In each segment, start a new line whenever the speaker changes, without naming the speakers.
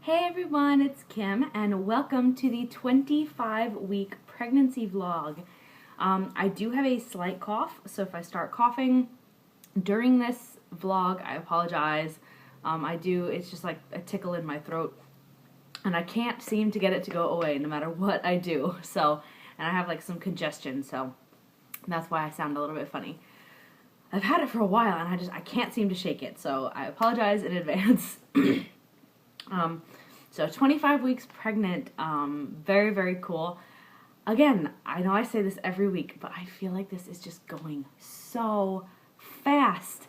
Hey everyone, it's Kim and welcome to the 25-week pregnancy vlog. I do have a slight cough, so if I start coughing during this vlog, I apologize. It's just like a tickle in my throat and I can't seem to get it to go away no matter what I do. And I have like some congestion, so that's why I sound a little bit funny. I've had it for a while and I can't seem to shake it, so I apologize in advance. So 25 weeks pregnant, very, very cool. Again, I know I say this every week, but I feel like this is just going so fast.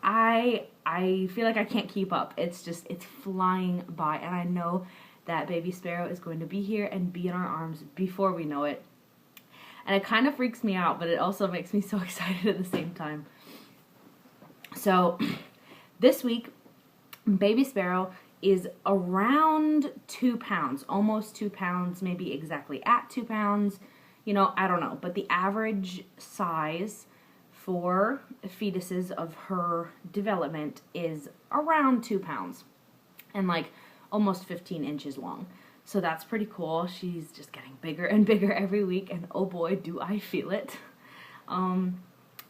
I feel like I can't keep up. It's flying by, and I know that baby Sparrow is going to be here and be in our arms before we know it. And it kind of freaks me out, but it also makes me so excited at the same time. So this week, baby Sparrow is around 2 pounds, almost 2 pounds, maybe exactly at 2 pounds. You know, I don't know, but the average size for fetuses of her development is around 2 pounds and like almost 15 inches long. So that's pretty cool. She's just getting bigger and bigger every week, and oh boy, do I feel it.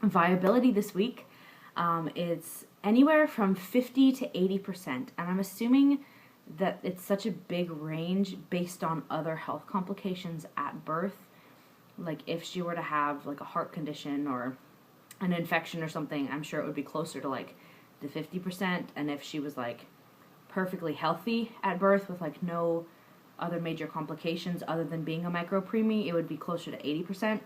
Viability this week, it's anywhere from 50 to 80%, and I'm assuming that it's such a big range based on other health complications at birth. Like if she were to have like a heart condition or an infection or something, I'm sure it would be closer to like the 50%, and if she was like perfectly healthy at birth with like no other major complications other than being a micropreemie, it would be closer to 80%.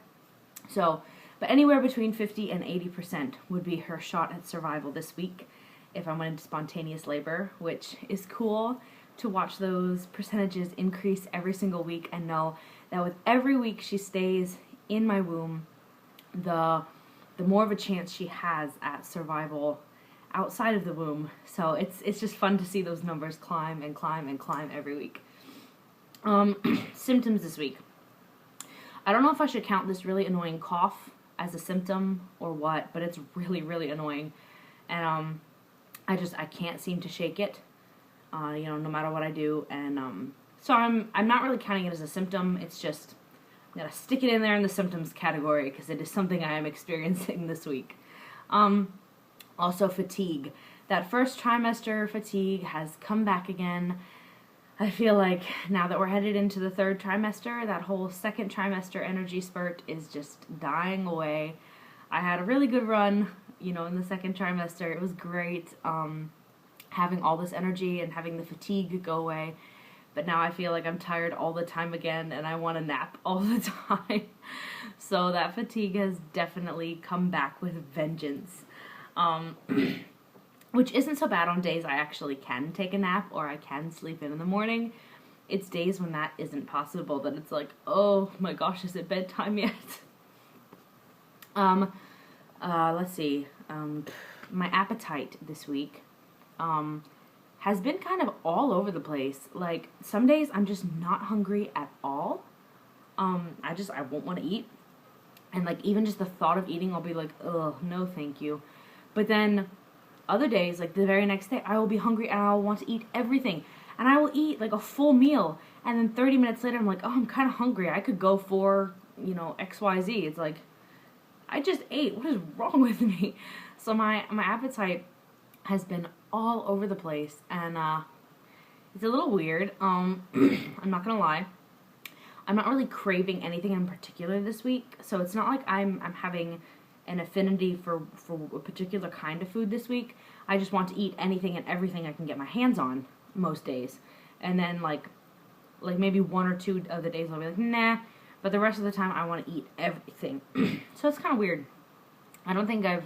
But anywhere between 50 and 80% would be her shot at survival this week if I went into spontaneous labor, which is cool to watch those percentages increase every single week and know that with every week she stays in my womb, the more of a chance she has at survival outside of the womb. So it's just fun to see those numbers climb and climb and climb every week. Symptoms this week. I don't know if I should count this really annoying cough as a symptom or what, but it's really, really annoying. And I can't seem to shake it, no matter what I do. And so I'm not really counting it as a symptom. It's just, I'm going to stick it in there in the symptoms category because it is something I am experiencing this week. Also fatigue. That first trimester fatigue has come back again. I feel like now that we're headed into the third trimester, that whole second trimester energy spurt is just dying away. I had a really good run, in the second trimester. It was great, having all this energy and having the fatigue go away. But now I feel like I'm tired all the time again and I want to nap all the time. So that fatigue has definitely come back with vengeance. Which isn't so bad on days I actually can take a nap or I can sleep in the morning. It's days when that isn't possible that it's like, oh my gosh, is it bedtime yet? Let's see. My appetite this week has been kind of all over the place. Like some days I'm just not hungry at all. I won't want to eat. And like even just the thought of eating, I'll be like, oh, no thank you. But then other days, like the very next day, I will be hungry and I will want to eat everything. And I will eat like a full meal. And then 30 minutes later, I'm like, oh, I'm kind of hungry. I could go for, XYZ. It's like, I just ate. What is wrong with me? So my appetite has been all over the place. And it's a little weird. I'm not going to lie. I'm not really craving anything in particular this week. So it's not like I'm having an affinity for a particular kind of food this week. I just want to eat anything and everything I can get my hands on most days. And then like maybe 1 or 2 of the days I'll be like, nah. But the rest of the time I want to eat everything. So it's kind of weird. I don't think I've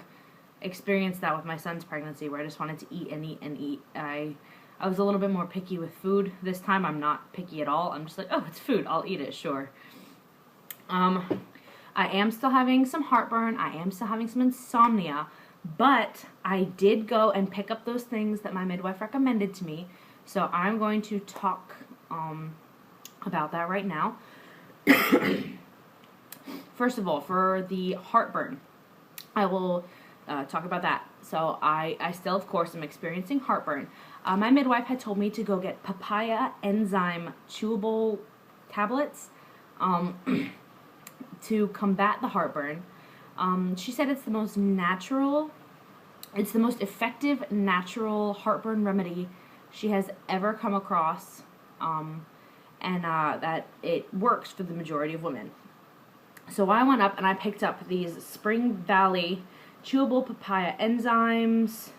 experienced that with my son's pregnancy where I just wanted to eat and eat and eat. I was a little bit more picky with food. This time I'm not picky at all. I'm just like, oh, it's food. I'll eat it, sure. I am still having some heartburn. I am still having some insomnia. But I did go and pick up those things that my midwife recommended to me. So I'm going to talk about that right now. First of all, for the heartburn, I will talk about that. So I still, of course, am experiencing heartburn. My midwife had told me to go get papaya enzyme chewable tablets to combat the heartburn. She said it's the most effective natural heartburn remedy she has ever come across, and that it works for the majority of women. So I went up and I picked up these Spring Valley chewable papaya enzymes.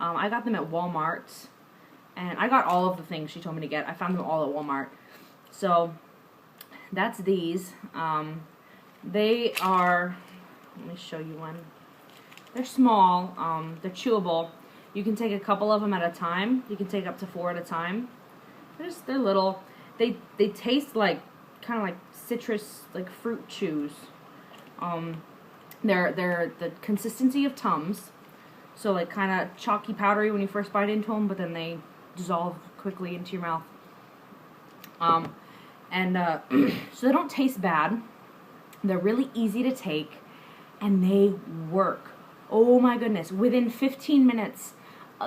I got them at Walmart, and I got all of the things she told me to get. I found them all at Walmart. So that's these. They are, let me show you one. They're small, they're chewable. You can take a couple of them at a time. You can take up to 4 at a time. They're little. They taste like, kind of like citrus, like fruit chews. They're the consistency of Tums. So like kind of chalky powdery when you first bite into them, but then they dissolve quickly into your mouth. So they don't taste bad. They're really easy to take, and they work. Oh my goodness. Within 15 minutes,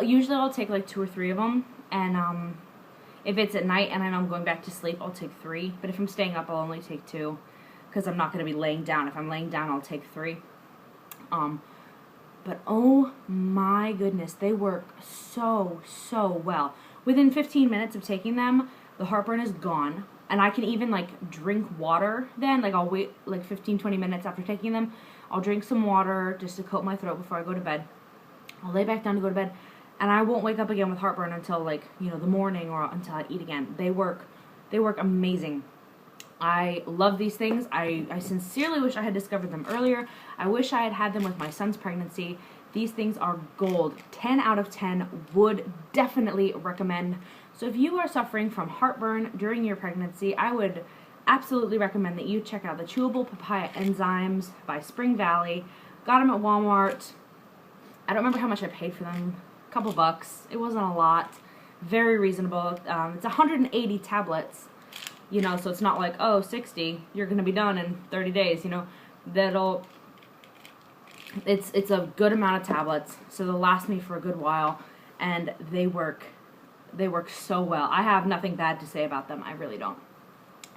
usually I'll take like 2 or 3 of them, and if it's at night and I know I'm going back to sleep, I'll take 3. But if I'm staying up, I'll only take 2, because I'm not going to be laying down. If I'm laying down, I'll take 3. But oh my goodness, they work so well. Within 15 minutes of taking them, the heartburn is gone. And I can even like drink water then. Like I'll wait like 15-20 minutes after taking them. I'll drink some water just to coat my throat before I go to bed. I'll lay back down to go to bed, and I won't wake up again with heartburn until like, you know, the morning or until I eat again. They work amazing. I love these things. I sincerely wish I had discovered them earlier. I wish I had had them with my son's pregnancy. These things are gold. 10 out of 10 would definitely recommend. So if you are suffering from heartburn during your pregnancy, I would absolutely recommend that you check out the chewable papaya enzymes by Spring Valley. Got them at Walmart. I don't remember how much I paid for them. A couple bucks. It wasn't a lot. Very reasonable. It's 180 tablets. You know, so it's not like, oh, 60, you're going to be done in 30 days, you know. It's a good amount of tablets, so they'll last me for a good while, and they work so well. I have nothing bad to say about them. I really don't.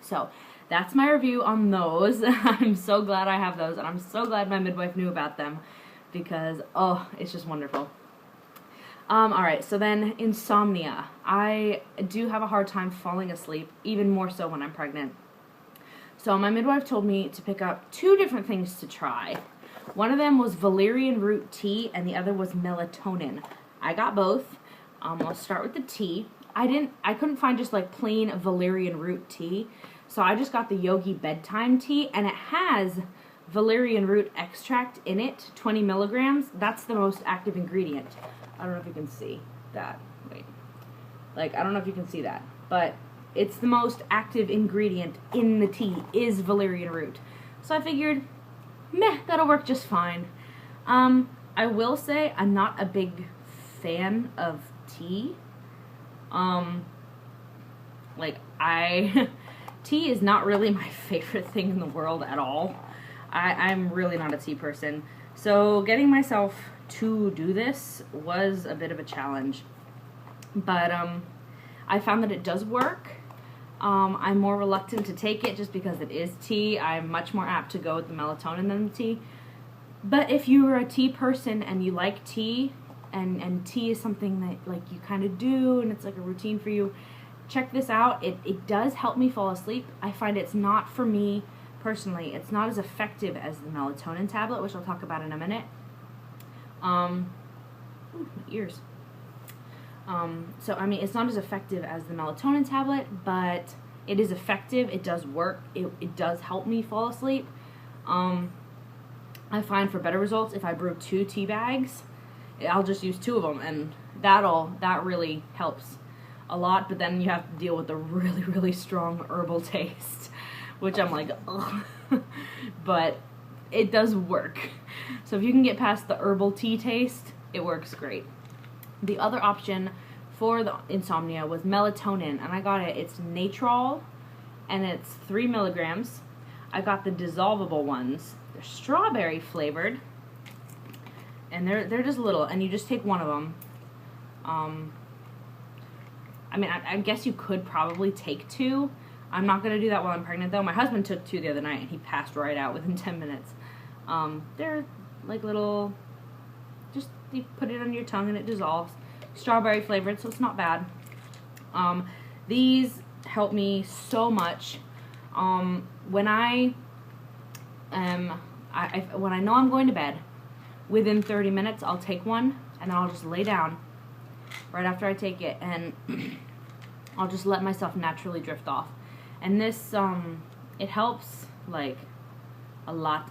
So that's my review on those. I'm so glad I have those, and I'm so glad my midwife knew about them, because, oh, it's just wonderful. Alright, so then insomnia. I do have a hard time falling asleep, even more so when I'm pregnant. So my midwife told me to pick up 2 different things to try. One of them was valerian root tea, and the other was melatonin. I got both. I'll start with the tea. I couldn't find just like plain valerian root tea, so I just got the Yogi bedtime tea, and it has valerian root extract in it, 20 milligrams. That's the most active ingredient. I don't know if you can see that. Wait. Like, I don't know if you can see that, but it's the most active ingredient in the tea is valerian root. So I figured, meh, that'll work just fine. I will say I'm not a big fan of tea. Tea is not really my favorite thing in the world at all. I'm really not a tea person. So getting myself to do this was a bit of a challenge. But I found that it does work. I'm more reluctant to take it just because it is tea. I'm much more apt to go with the melatonin than the tea. But if you are a tea person and you like tea, and tea is something that like you kind of do and it's like a routine for you, check this out. It does help me fall asleep. I find it's not, for me personally, it's not as effective as the melatonin tablet, which I'll talk about in a minute. Ooh, my ears. So I mean, it's not as effective as the melatonin tablet, but it is effective. It does work. It does help me fall asleep. I find for better results if I brew 2 tea bags, I'll just use 2 of them, and that really helps a lot. But then you have to deal with the really strong herbal taste, which I'm like, ugh. But it does work. So if you can get past the herbal tea taste, it works great. The other option for the insomnia was melatonin, and I got it. It's Natrol, and it's 3 milligrams. I got the dissolvable ones. They're strawberry flavored, and they're just little, and you just take one of them. I mean, I guess you could probably take 2. I'm not going to do that while I'm pregnant, though. My husband took 2 the other night, and he passed right out within 10 minutes. They're like little, just you put it on your tongue and it dissolves. Strawberry flavored, so it's not bad. These help me so much. When I when I know I'm going to bed, within 30 minutes, I'll take one, and then I'll just lay down right after I take it, and I'll just let myself naturally drift off. And this, it helps, like, a lot.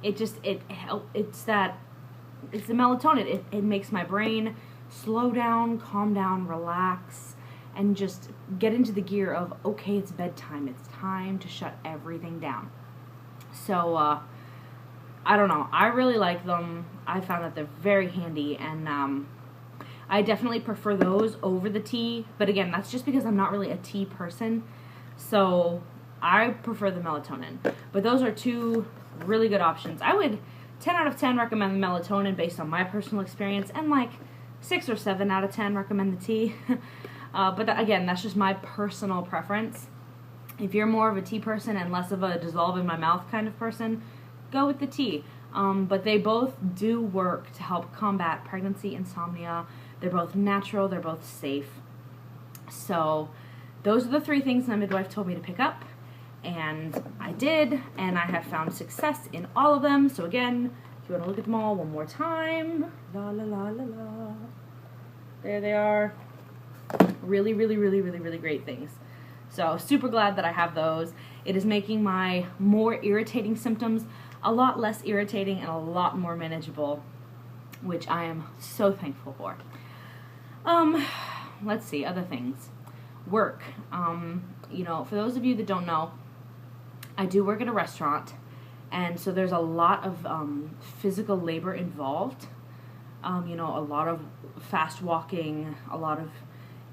It's the melatonin. It makes my brain slow down, calm down, relax, and just get into the gear of, okay, it's bedtime. It's time to shut everything down. So, I don't know. I really like them. I found that they're very handy, and I definitely prefer those over the tea. But again, that's just because I'm not really a tea person. So I prefer the melatonin. But those are 2 really good options. I would 10 out of 10 recommend the melatonin based on my personal experience, and like 6 or 7 out of 10 recommend the tea. But again, that's just my personal preference. If you're more of a tea person and less of a dissolve in my mouth kind of person, go with the tea. But they both do work to help combat pregnancy, insomnia. They're both natural, they're both safe. So those are the 3 things my midwife told me to pick up, and I did, and I have found success in all of them. So again, if you want to look at them all one more time, la la la la la, there they are. Really great things. So super glad that I have those. It is making my more irritating symptoms a lot less irritating and a lot more manageable, which I am so thankful for. Let's see, other things. Work. You know, for those of you that don't know, I do work at a restaurant, and so there's a lot of physical labor involved. You know, a lot of fast walking, a lot of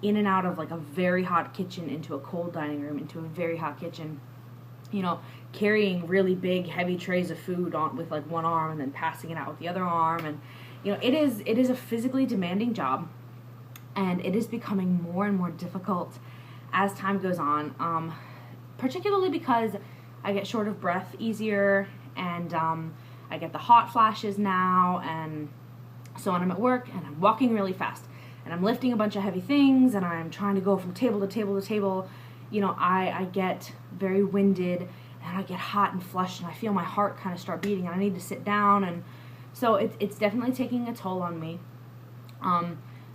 in and out of like a very hot kitchen into a cold dining room, into a very hot kitchen. You know, carrying really big, heavy trays of food on with like one arm and then passing it out with the other arm. And, you know, it is a physically demanding job, and it is becoming more and more difficult as time goes on, particularly because I get short of breath easier, and I get the hot flashes now, and so when I'm at work and I'm walking really fast and I'm lifting a bunch of heavy things and I'm trying to go from table to table to table, you know, I get very winded, and I get hot and flushed, and I feel my heart kind of start beating, and I need to sit down, and so it's definitely taking a toll on me.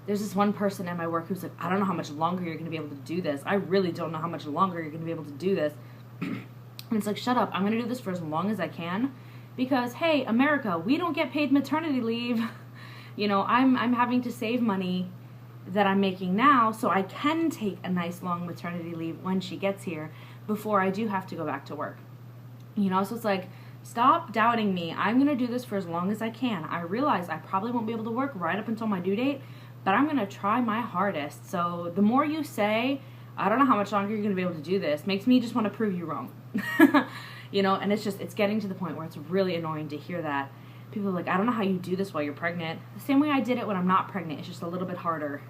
There's this one person at my work who's like, I don't know how much longer you're going to be able to do this. I really don't know how much longer you're going to be able to do this. And it's like, shut up. I'm going to do this for as long as I can, because, hey, America, we don't get paid maternity leave. You know, I'm having to save money that I'm making now so I can take a nice long maternity leave when she gets here before I do have to go back to work. You know, so it's like, stop doubting me. I'm going to do this for as long as I can. I realize I probably won't be able to work right up until my due date, but I'm going to try my hardest. So the more you say, I don't know how much longer you're going to be able to do this, makes me just want to prove you wrong. You know, and it's getting to the point where it's really annoying to hear that. People are like, I don't know how you do this while you're pregnant. The same way I did it when I'm not pregnant. It's just a little bit harder.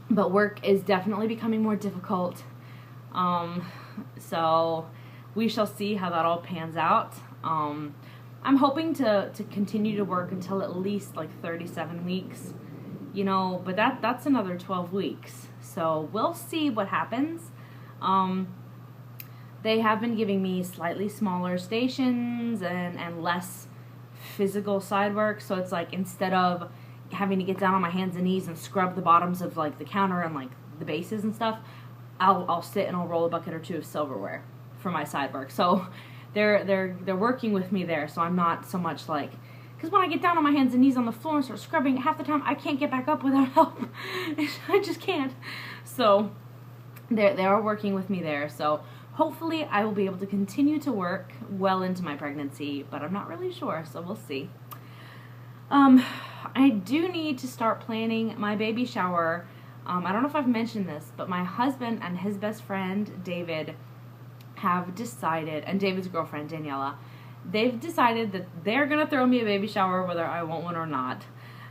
But work is definitely becoming more difficult. So we shall see how that all pans out. I'm hoping to continue to work until at least like 37 weeks, you know, but that's another 12 weeks. So we'll see what happens. They have been giving me slightly smaller stations and less physical side work. So it's like, instead of having to get down on my hands and knees and scrub the bottoms of like the counter and like the bases and stuff, I'll sit and I'll roll a bucket or 2 of silverware for my side work. So they're working with me there. So I'm not so much like, because when I get down on my hands and knees on the floor and start scrubbing, half the time I can't get back up without help. I just can't. So they are working with me there. So hopefully I will be able to continue to work well into my pregnancy, but I'm not really sure, so we'll see. I do need to start planning my baby shower. I don't know if I've mentioned this, but my husband and his best friend, David, have decided, and David's girlfriend, Daniela, they've decided that they're going to throw me a baby shower whether I want one or not.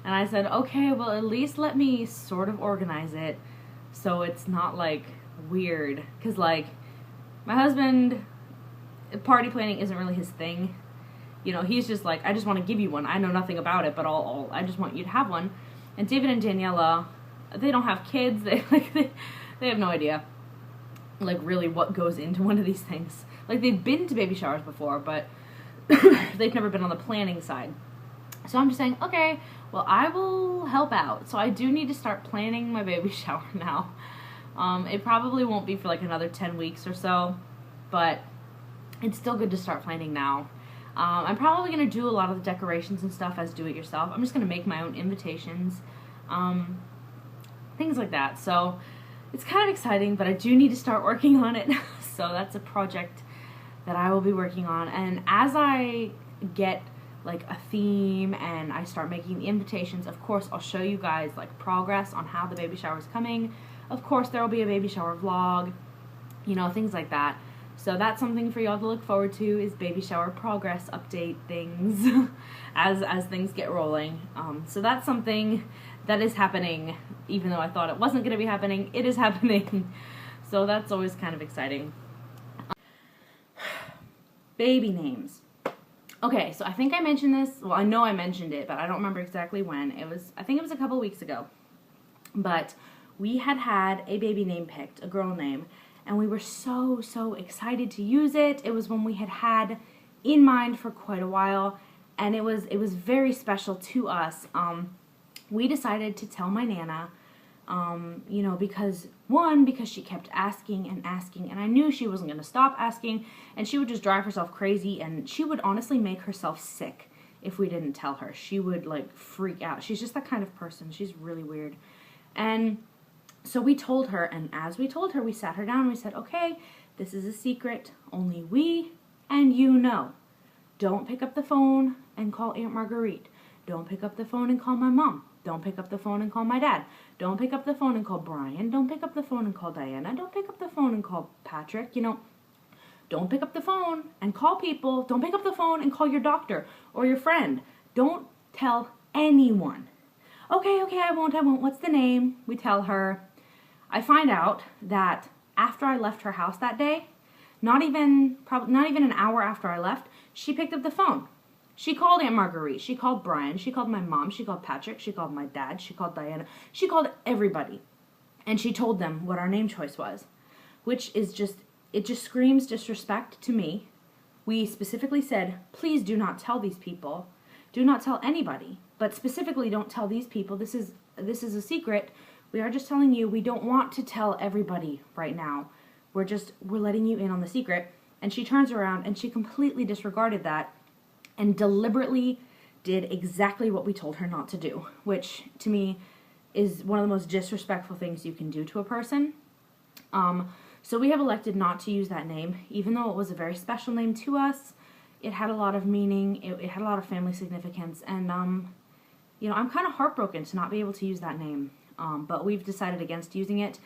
And I said, okay, well, at least let me sort of organize it so it's not, like, weird. Because, like, my husband, party planning isn't really his thing. You know, he's just like, I just want to give you one. I know nothing about it, but I just want you to have one. And David and Daniela, they don't have kids. They have no idea, like, really what goes into one of these things. Like, they've been to baby showers before, but they've never been on the planning side. So I'm just saying, okay, well, I will help out. So I do need to start planning my baby shower now. It probably won't be for like another 10 weeks or so, but it's still good to start planning now. I'm probably going to do a lot of the decorations and stuff as do-it-yourself. I'm just going to make my own invitations, things like that. So it's kind of exciting, but I do need to start working on it. So that's a project that I will be working on. And as I get like a theme and I start making the invitations, of course I'll show you guys like progress on how the baby shower is coming. Of course there will be a baby shower vlog, you know, things like that. So that's something for y'all to look forward to, is baby shower progress update things as things get rolling. So that's something that is happening, even though I thought it wasn't going to be happening. It is happening. So that's always kind of exciting. Baby names. Okay, so I think I mentioned this. Well, I know I mentioned it, but I don't remember exactly when. I think it was a couple weeks ago. But we had a baby name picked, a girl name, and we were so excited to use it. It was one we had in mind for quite a while, and it was very special to us. We decided to tell my Nana, you know, because she kept asking and asking, and I knew she wasn't going to stop asking, and she would just drive herself crazy, and she would honestly make herself sick if we didn't tell her. She would, like, freak out. She's just that kind of person. She's really weird. And so we told her, and as we told her, we sat her down and we said, okay, this is a secret. Only we and you know. Don't pick up the phone and call Aunt Marguerite. Don't pick up the phone and call my mom. Don't pick up the phone and call my dad. Don't pick up the phone and call Brian. Don't pick up the phone and call Diana. Don't pick up the phone and call Patrick. You know, don't pick up the phone and call people. Don't pick up the phone and call your doctor or your friend. Don't tell anyone. Okay, I won't. What's the name? We tell her. I find out that after I left her house that day, not even an hour after I left, she picked up the phone. She called Aunt Marguerite, she called Brian, she called my mom, she called Patrick, she called my dad, she called Diana, she called everybody. And she told them what our name choice was, which is it just screams disrespect to me. We specifically said, please do not tell these people. Do not tell anybody, but specifically don't tell these people. This is a secret. We are just telling you. We don't want to tell everybody right now. We're letting you in on the secret. And she turns around and she completely disregarded that and deliberately did exactly what we told her not to do, which to me is one of the most disrespectful things you can do to a person. So we have elected not to use that name, even though it was a very special name to us. It had a lot of meaning. It had a lot of family significance, and you know, I'm kind of heartbroken to not be able to use that name. But we've decided against using it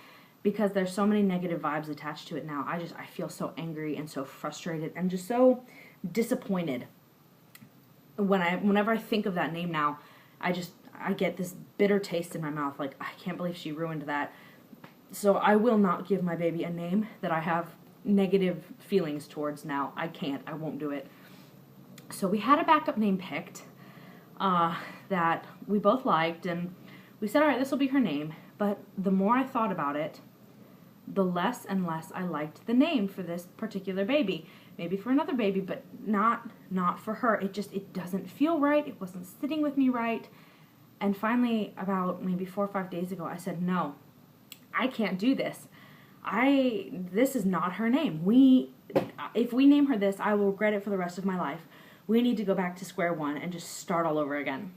because there's so many negative vibes attached to it now. I feel so angry and so frustrated and just so disappointed. Whenever I think of that name now, I get this bitter taste in my mouth. Like, I can't believe she ruined that. So I will not give my baby a name that I have negative feelings towards now. I can't. I won't do it. So we had a backup name picked that we both liked, and we said, all right, this will be her name. But the more I thought about it, the less and less I liked the name for this particular baby. Maybe for another baby, but not for her. It doesn't feel right. It wasn't sitting with me right. And finally, about maybe 4 or 5 days ago, I said, no, I can't do this. This is not her name. If we name her this, I will regret it for the rest of my life. We need to go back to square one and just start all over again.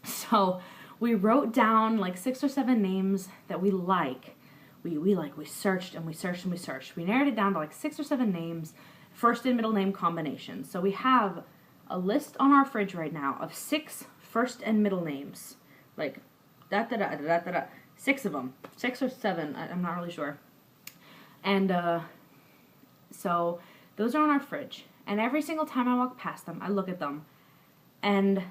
So we wrote down like 6 or 7 names that we like. We searched and we searched and we searched. We narrowed it down to like 6 or 7 names, first and middle name combinations. So we have a list on our fridge right now of 6 first and middle names. Like, 6 of them. 6 or 7, I'm not really sure. And so those are on our fridge. And every single time I walk past them, I look at them. And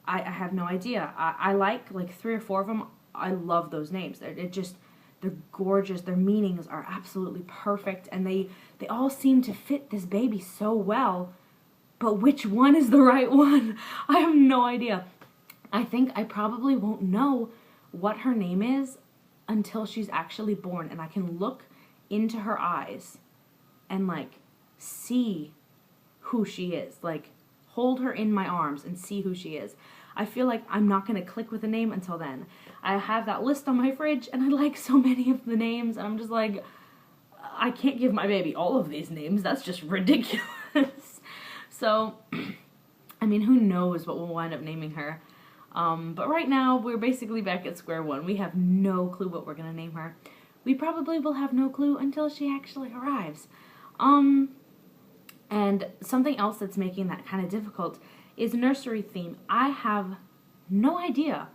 I have no idea. I like 3 or 4 of them. I love those names. They're gorgeous. Their meanings are absolutely perfect, and they all seem to fit this baby so well. But which one is the right one? I have no idea. I think I probably won't know what her name is until she's actually born, and I can look into her eyes and like see who she is. Like hold her in my arms and see who she is. I feel like I'm not going to click with a name until then. I have that list on my fridge, and I like so many of the names, and I'm just like, I can't give my baby all of these names. That's just ridiculous. So, I mean, who knows what we'll wind up naming her. But right now, we're basically back at square one. We have no clue what we're going to name her. We probably will have no clue until she actually arrives. And something else that's making that kind of difficult is nursery theme. I have no idea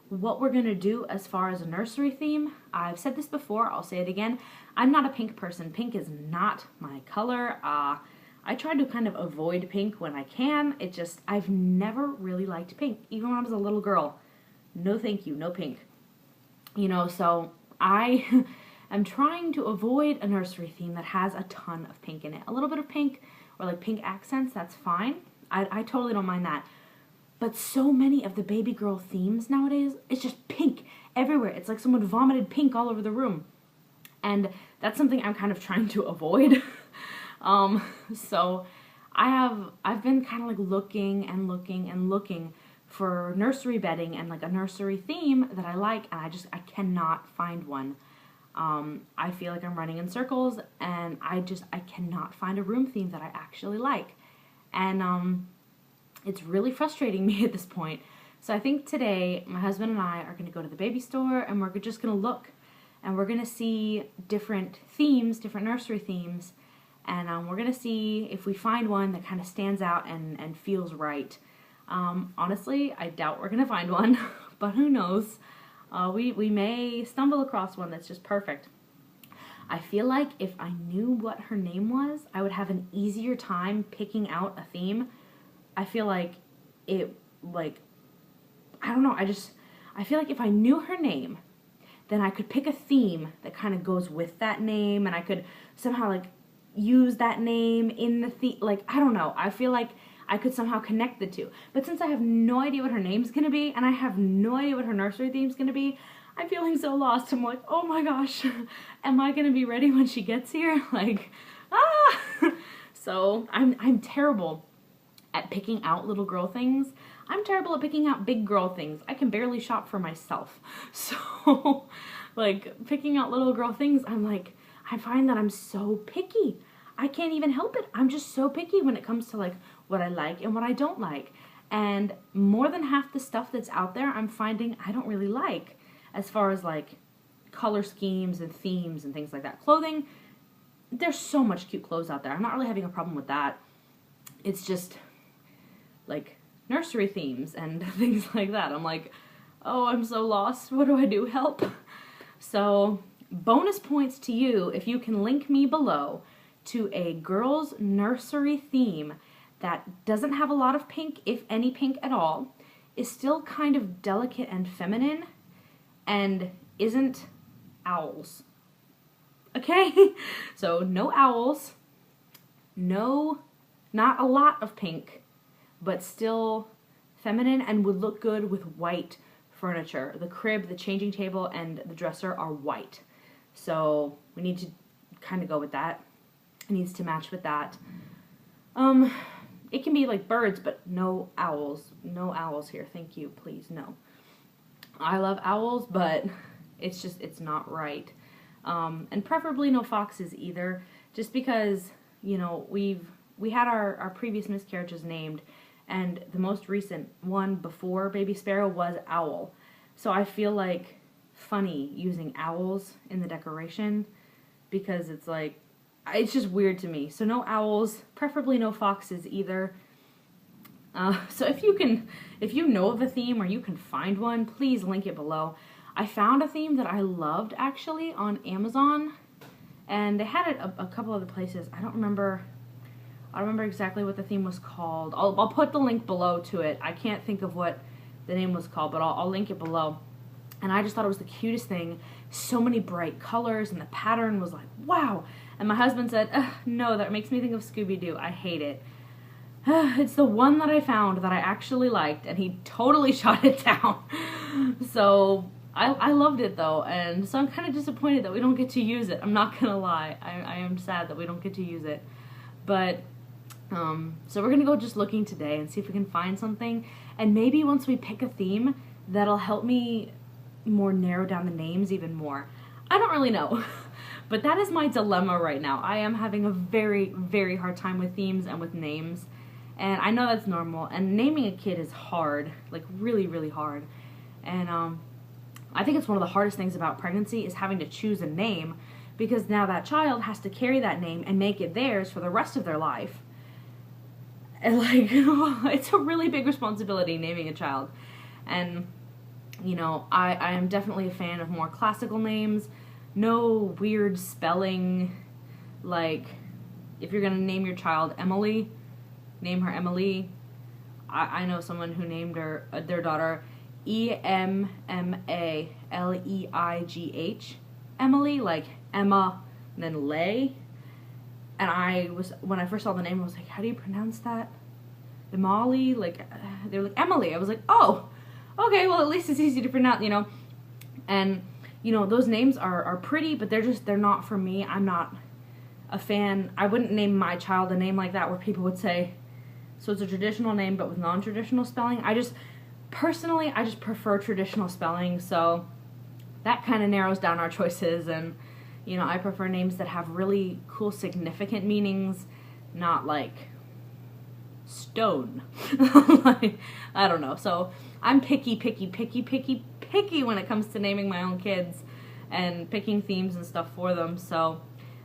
what we're going to do as far as a nursery theme. I've said this before, I'll say it again. I'm not a pink person. Pink is not my color. I try to kind of avoid pink when I can. I've never really liked pink, even when I was a little girl. No thank you, no pink. So I am trying to avoid a nursery theme that has a ton of pink in it. A little bit of pink or like pink accents, that's fine. I totally don't mind that. But so many of the baby girl themes nowadays, it's just pink everywhere. It's like someone vomited pink all over the room. And that's something I'm kind of trying to avoid. So I've been kind of like looking and looking and looking for nursery bedding and like a nursery theme that I like, and I cannot find one. I feel like I'm running in circles, and I cannot find a room theme that I actually like. And it's really frustrating me at this point. So I think today my husband and I are going to go to the baby store, and we're just going to look, and we're going to see different themes, different nursery themes, and we're going to see if we find one that kind of stands out and feels right. Honestly, I doubt we're going to find one, but who knows? We may stumble across one that's just perfect. I feel like if I knew what her name was, I would have an easier time picking out a theme. I feel like I don't know, I feel like if I knew her name, then I could pick a theme that kind of goes with that name, and I could somehow like use that name in the theme. Like, I don't know, I feel like I could somehow connect the two. But since I have no idea what her name's gonna be, and I have no idea what her nursery theme's gonna be, I'm feeling so lost. I'm like, oh my gosh, am I gonna be ready when she gets here? Like, So I'm terrible at picking out little girl things. I'm terrible at picking out big girl things. I can barely shop for myself. So, like, picking out little girl things, I find that I'm so picky. I can't even help it. I'm just so picky when it comes to, like, what I like and what I don't like. And more than half the stuff that's out there, I'm finding I don't really like, as far as, like, color schemes and themes and things like that. Clothing, there's so much cute clothes out there. I'm not really having a problem with that. It's just, like, nursery themes and things like that. I'm like, oh, I'm so lost. What do I do? Help. So, bonus points to you if you can link me below to a girls' nursery theme that doesn't have a lot of pink, if any pink at all, is still kind of delicate and feminine, and isn't owls. Okay? So, no owls, not a lot of pink, but still feminine and would look good with white furniture. The crib, the changing table, and the dresser are white. So we need to kind of go with that. It needs to match with that. It can be like birds, but no owls. No owls here. Thank you. Please, no. I love owls, but it's not right. And preferably no foxes either, just because, we had our previous miscarriages named, and the most recent one before Baby Sparrow was Owl. So I feel like funny using owls in the decoration, because it's like, it's just weird to me. So no owls, preferably no foxes either. So if you know of a theme or you can find one, please link it below. I found a theme that I loved actually on Amazon, and they had it a couple other places. I don't remember exactly what the theme was called. I'll put the link below to it. I can't think of what the name was called, but I'll link it below. And I just thought it was the cutest thing. So many bright colors, and the pattern was like, wow. And my husband said, no, that makes me think of Scooby-Doo. I hate it. It's the one that I found that I actually liked, and he totally shot it down. So I loved it though, and so I'm kind of disappointed that we don't get to use it. I'm not gonna lie. I am sad that we don't get to use it. But so we're gonna go just looking today and see if we can find something, and maybe once we pick a theme, that'll help me more narrow down the names even more. I don't really know. But that is my dilemma right now. I am having a very, very hard time with themes and with names. And I know that's normal. And naming a kid is hard. Like, really, really hard. And I think it's one of the hardest things about pregnancy is having to choose a name. Because now that child has to carry that name and make it theirs for the rest of their life. And, like, it's a really big responsibility naming a child. And, you know, I am definitely a fan of more classical names. No weird spelling, like, if you're going to name your child Emily, name her Emily. I know someone who named their daughter Emmaleighh, Emily, like Emma, and then Lay. And when I first saw the name, I was like, how do you pronounce that? Emily? Like, they were like, Emily. I was like, oh, okay, well, at least it's easy to pronounce, you know. And you know, those names are pretty, but they're not for me. I'm not a fan. I wouldn't name my child a name like that where people would say, so it's a traditional name but with non-traditional spelling. Personally, I just prefer traditional spelling, so that kind of narrows down our choices. And, you know, I prefer names that have really cool, significant meanings, not like stone. Like, I don't know. So I'm picky when it comes to naming my own kids and picking themes and stuff for them, so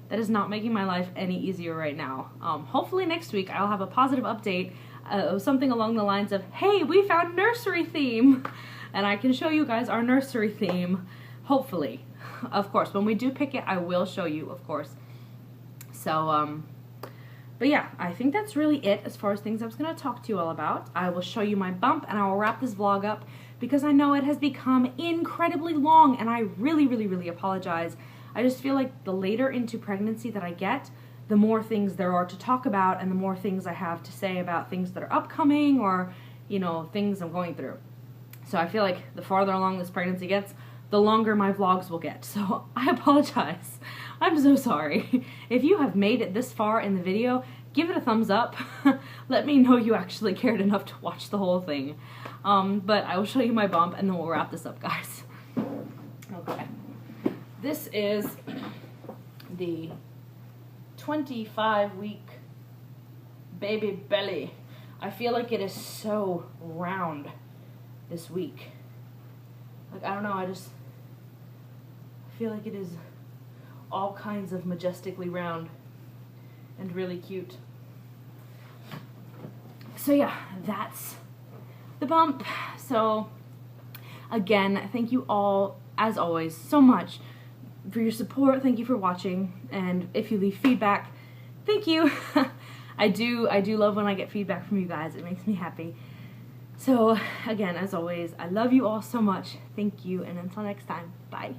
that is not making my life any easier right now. Hopefully next week I'll have a positive update of something along the lines of, hey, we found nursery theme, and I can show you guys our nursery theme, hopefully. Of course, when we do pick it, I will show you, of course. So, but yeah, I think that's really it as far as things I was going to talk to you all about. I will show you my bump, and I will wrap this vlog up, because I know it has become incredibly long, and I really, really, really apologize. I just feel like the later into pregnancy that I get, the more things there are to talk about, and the more things I have to say about things that are upcoming, or, you know, things I'm going through. So I feel like the farther along this pregnancy gets, the longer my vlogs will get. So I apologize. I'm so sorry. If you have made it this far in the video, give it a thumbs up. Let me know you actually cared enough to watch the whole thing. But I will show you my bump, and then we'll wrap this up, guys. Okay. This is the 25-week baby belly. I feel like it is so round this week. Like, I don't know, I feel like it is all kinds of majestically round and really cute. So yeah, that's the bump. So again, thank you all, as always, so much for your support. Thank you for watching, and if you leave feedback, thank you. I do love when I get feedback from you guys. It makes me happy. So again, as always, I love you all so much. Thank you, and until next time, bye.